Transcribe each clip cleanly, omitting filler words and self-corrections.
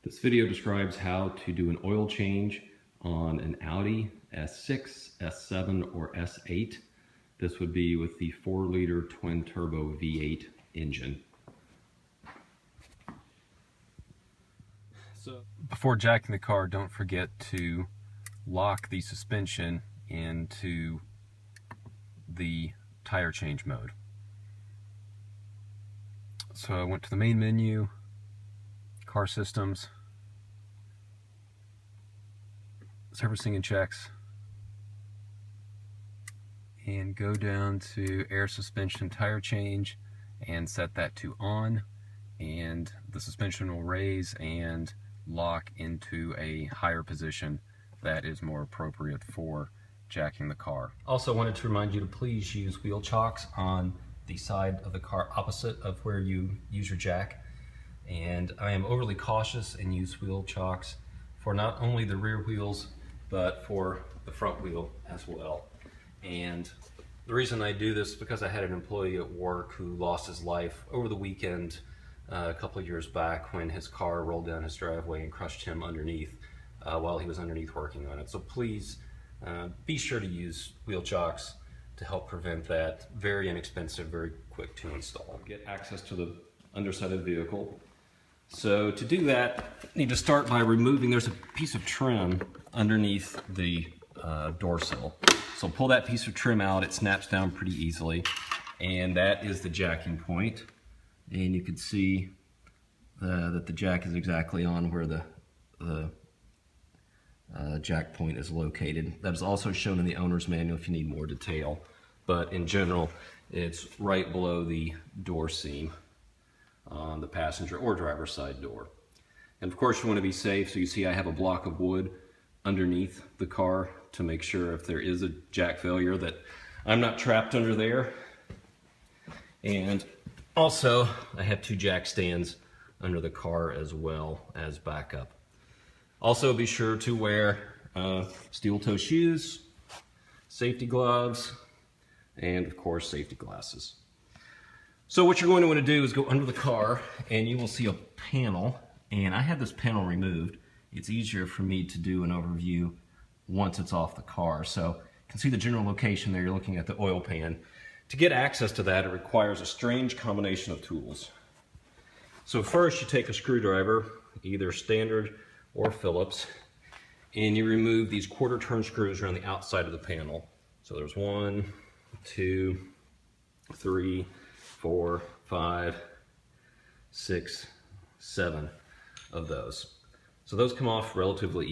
This video describes how to do an oil change on an Audi S6, S7, or S8. This would be with the 4-liter twin-turbo V8 engine. So before jacking the car, don't forget to lock the suspension into the tire change mode. So I went to the main menu, car systems, servicing and checks, and go down to air suspension tire change and set that to on, and the suspension will raise and lock into a higher position that is more appropriate for jacking the car. Also wanted to remind you to please use wheel chocks on the side of the car opposite of where you use your jack. And I am overly cautious and use wheel chocks for not only the rear wheels but for the front wheel as well. And the reason I do this is because I had an employee at work who lost his life over the weekend a couple of years back when his car rolled down his driveway and crushed him underneath while he was underneath working on it. So please be sure to use wheel chocks to help prevent that. Very inexpensive, very quick to install. Get access to the underside of the vehicle. So to do that, you need to start by removing, there's a piece of trim underneath the door sill. So pull that piece of trim out, it snaps down pretty easily, and that is the jacking point. And you can see that the jack is exactly on where the jack point is located. That is also shown in the owner's manual if you need more detail, but in general it's right below the door seam on the passenger or driver's side door. And of course you want to be safe, so you see I have a block of wood underneath the car to make sure if there is a jack failure that I'm not trapped under there. And also I have 2 jack stands under the car as well as backup. Also be sure to wear steel toe shoes, safety gloves, and of course safety glasses. So what you're going to want to do is go under the car and you will see a panel, and I had this panel removed. It's easier for me to do an overview once it's off the car. So you can see the general location there. You're looking at the oil pan. To get access to that, it requires a strange combination of tools. So first you take a screwdriver, either standard or Phillips, and you remove these 1/4 turn screws around the outside of the panel. So there's 1, 2, 3, 4, 5, 6, 7 of those. So those come off relatively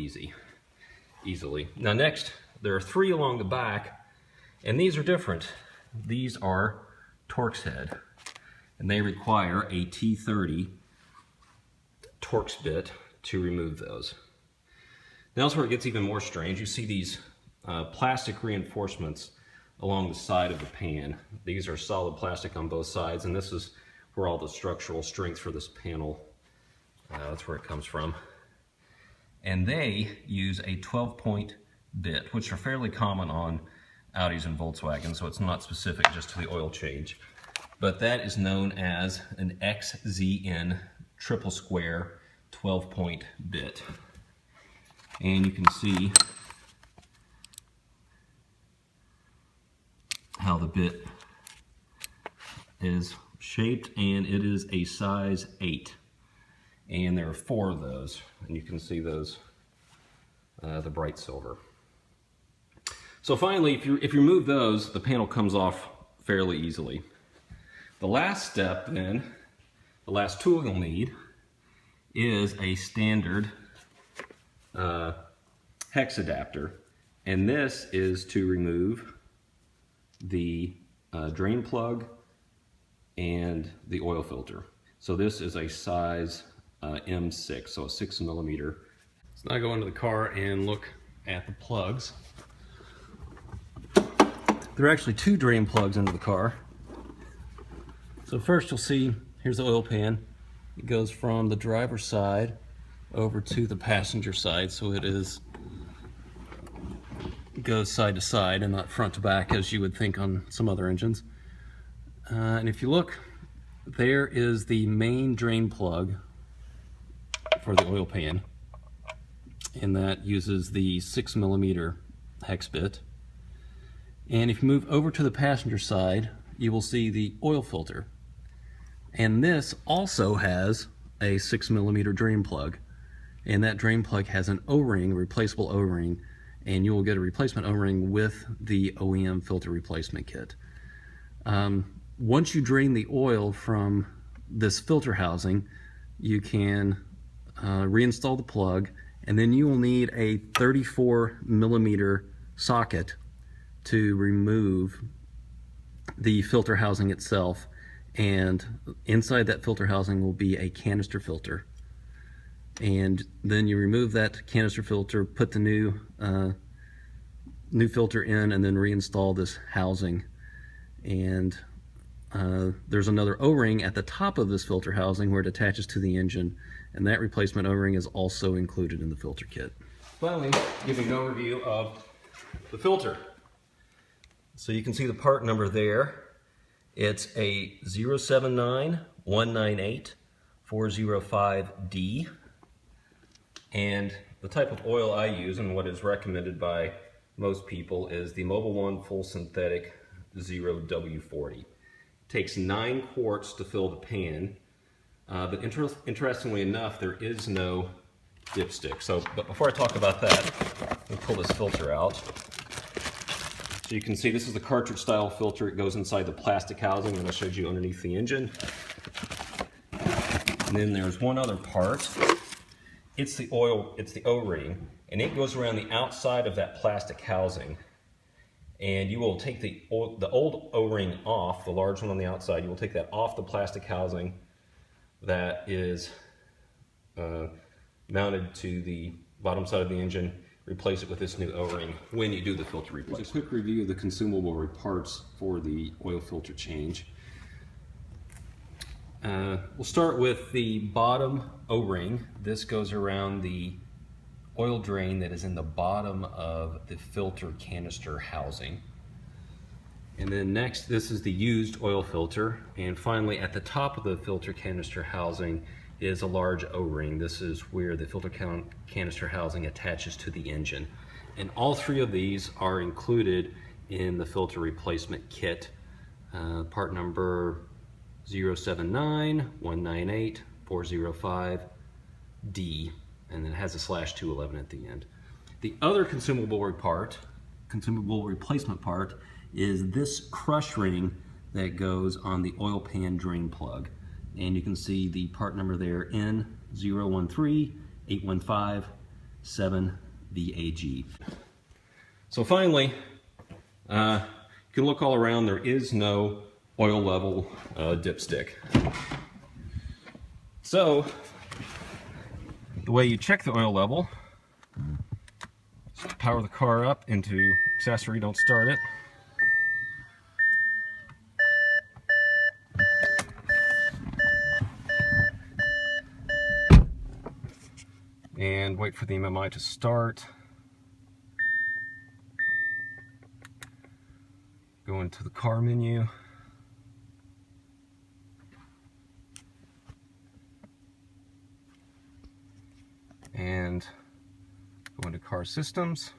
easily. Now next, there are 3 along the back, and these are different. These are Torx head, and they require a T30 Torx bit to remove those. Now that's where it gets even more strange. You see these plastic reinforcements along the side of the pan. These are solid plastic on both sides, and this is where all the structural strength for this panel, that's where it comes from. And they use a 12-point bit, which are fairly common on Audis and Volkswagen, so it's not specific just to the oil change. But that is known as an XZN triple square 12-point bit. And you can see how the bit is shaped, and it is a size 8. And there are 4 of those, and you can see those, the bright silver. So finally, if you remove those, the panel comes off fairly easily. The last step then, the last tool you'll need is a standard hex adapter, and this is to remove the drain plug and the oil filter. So this is a size M6, so a 6mm. So now I go into the car and look at the plugs. There are actually 2 drain plugs under the car. So first you'll see, here's the oil pan. It goes from the driver's side over to the passenger side, so it goes side to side and not front to back as you would think on some other engines. And if you look, there is the main drain plug for the oil pan, and that uses the 6mm hex bit. And if you move over to the passenger side, you will see the oil filter. And this also has a 6mm drain plug. And that drain plug has an O-ring, replaceable O-ring, and you will get a replacement O-ring with the OEM filter replacement kit. Once you drain the oil from this filter housing, you can reinstall the plug, and then you will need a 34mm socket to remove the filter housing itself, and inside that filter housing will be a canister filter. And then you remove that canister filter, put the new filter in, and then reinstall this housing. And there's another O-ring at the top of this filter housing where it attaches to the engine, and that replacement O-ring is also included in the filter kit. Finally, giving an overview of the filter. So you can see the part number there. It's a 079198405D. And the type of oil I use and what is recommended by most people is the Mobil 1 Full Synthetic 0W40. It takes 9 quarts to fill the pan, but interestingly enough, there is no dipstick. But before I talk about that, let me pull this filter out. So you can see this is the cartridge style filter. It goes inside the plastic housing that I showed you underneath the engine. And then there's one other part. It's the O-ring, and it goes around the outside of that plastic housing. And you will take the old O-ring off, the large one on the outside. You will take that off the plastic housing that is mounted to the bottom side of the engine. Replace it with this new O-ring when you do the filter replacement. Just a quick review of the consumable parts for the oil filter change. We'll start with the bottom O-ring. This goes around the oil drain that is in the bottom of the filter canister housing. And then next, this is the used oil filter. And finally, at the top of the filter canister housing is a large O-ring. This is where the filter canister housing attaches to the engine. And all three of these are included in the filter replacement kit. Part number 079198405D, and then it has a /211 at the end. The other consumable replacement part is this crush ring that goes on the oil pan drain plug. And you can see the part number there, N013815-7VAG. So finally, you can look all around. There is no oil level dipstick. So the way you check the oil level is to power the car up into accessory, don't start it. And wait for the MMI to start. Go into the car menu. And go into car systems.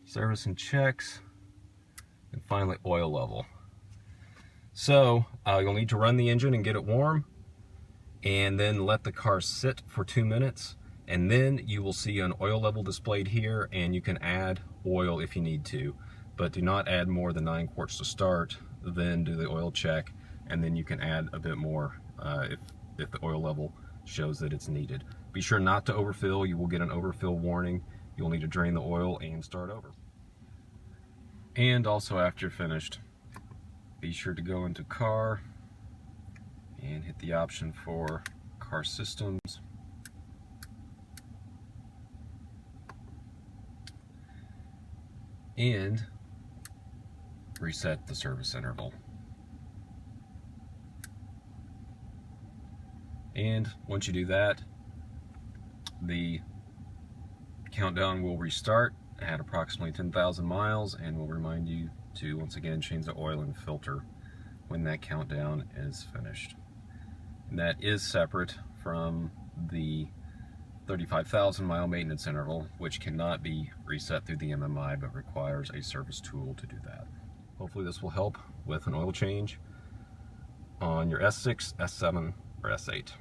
Service and checks. And finally oil level. So you'll need to run the engine and get it warm, and then let the car sit for 2 minutes, and then you will see an oil level displayed here, and you can add oil if you need to, but do not add more than 9 quarts to start. Then do the oil check, and then you can add a bit more if the oil level shows that it's needed. Be sure not to overfill. You will get an overfill warning. You'll need to drain the oil and start over. And also, after you're finished, be sure to go into car and hit the option for car systems. And reset the service interval. And once you do that, the countdown will restart at approximately 10,000 miles and will remind you to once again change the oil and filter when that countdown is finished. And that is separate from the 35,000 mile maintenance interval, which cannot be reset through the MMI but requires a service tool to do that. Hopefully this will help with an oil change on your S6, S7, or S8.